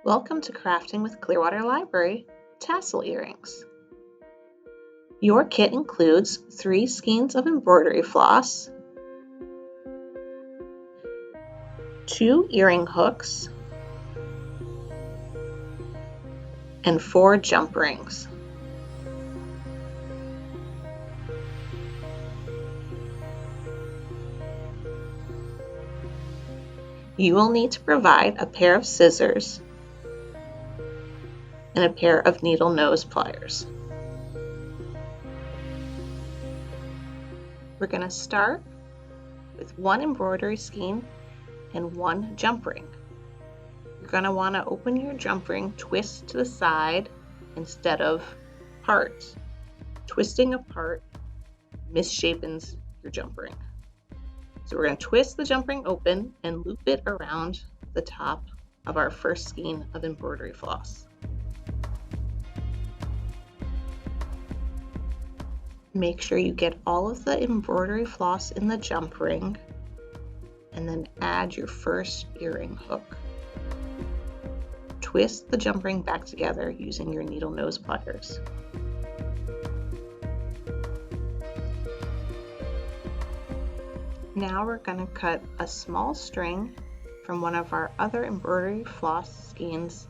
Welcome to Crafting with Clearwater Library Tassel Earrings. Your kit includes 3 skeins of embroidery floss, 2 earring hooks, and 4 jump rings. You will need to provide a pair of scissors and a pair of needle nose pliers. We're going to start with 1 embroidery skein and 1 jump ring. You're going to want to open your jump ring, twist to the side instead of apart. Twisting apart misshapens your jump ring. So we're going to twist the jump ring open and loop it around the top of our first skein of embroidery floss. Make sure you get all of the embroidery floss in the jump ring and then add your first earring hook. Twist the jump ring back together using your needle nose pliers. Now we're going to cut a small string from one of our other embroidery floss skeins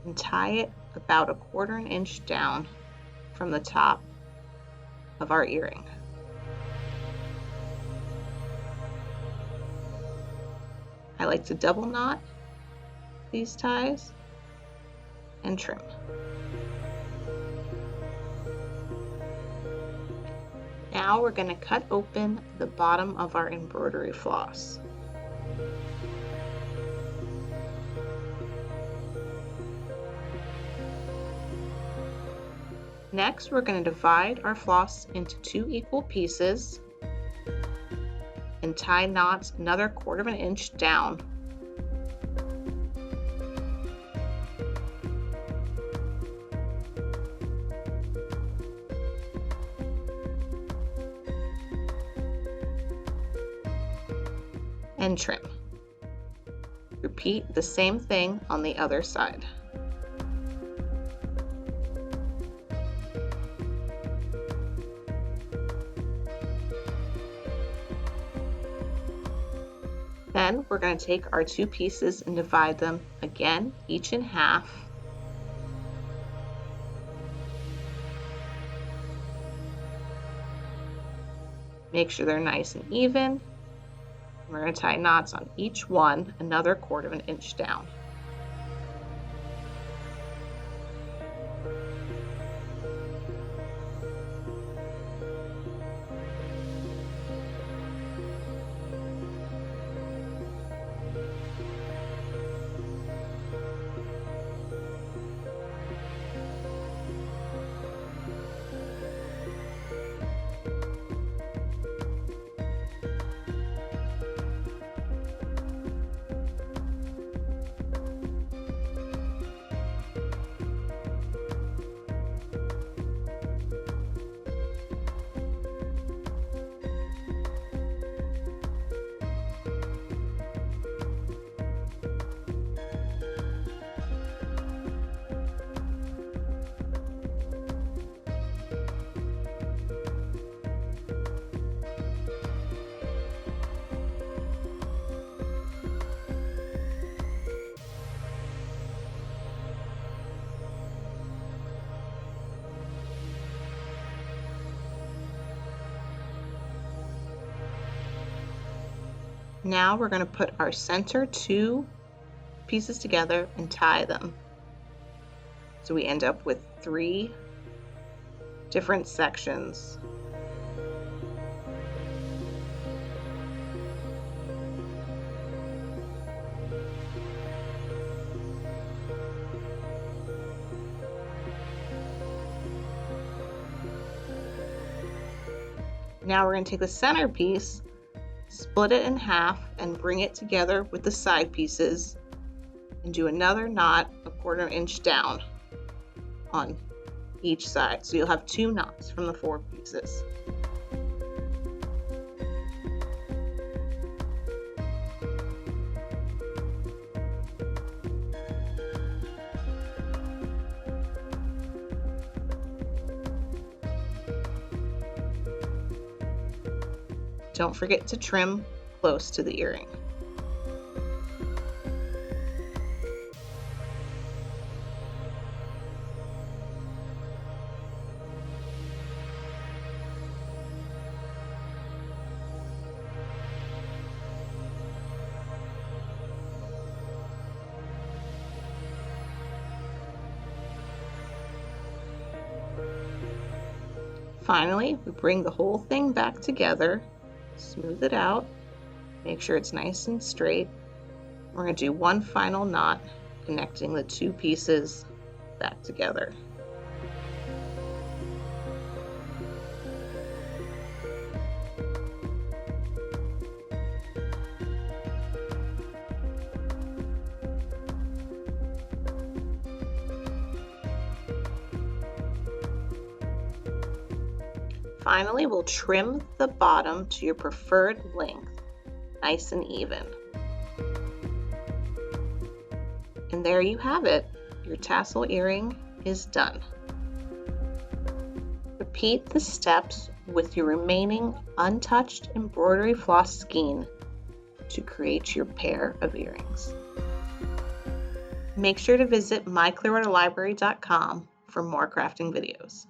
and tie it about 1/4 inch down from the top of our earring. I like to double knot these ties and trim. Now we're going to cut open the bottom of our embroidery floss. Next, we're going to divide our floss into 2 equal pieces and tie knots another 1/4 inch down. And trim. Repeat the same thing on the other side. Then we're going to take our 2 pieces and divide them again, each in half. Make sure they're nice and even. We're going to tie knots on each one, another 1/4 inch down. Now we're going to put our center 2 pieces together and tie them. So we end up with 3 different sections. Now we're going to take the center piece, split it in half, and bring it together with the side pieces and do another knot 1/4 inch down on each side. So you'll have 2 knots from the 4 pieces. Don't forget to trim close to the earring. Finally, we bring the whole thing back together, smooth it out, make sure it's nice and straight. We're going to do one final knot connecting the two pieces back together. Finally, we'll trim the bottom to your preferred length, nice and even. And there you have it. Your tassel earring is done. Repeat the steps with your remaining untouched embroidery floss skein to create your pair of earrings. Make sure to visit myclearwaterlibrary.com for more crafting videos.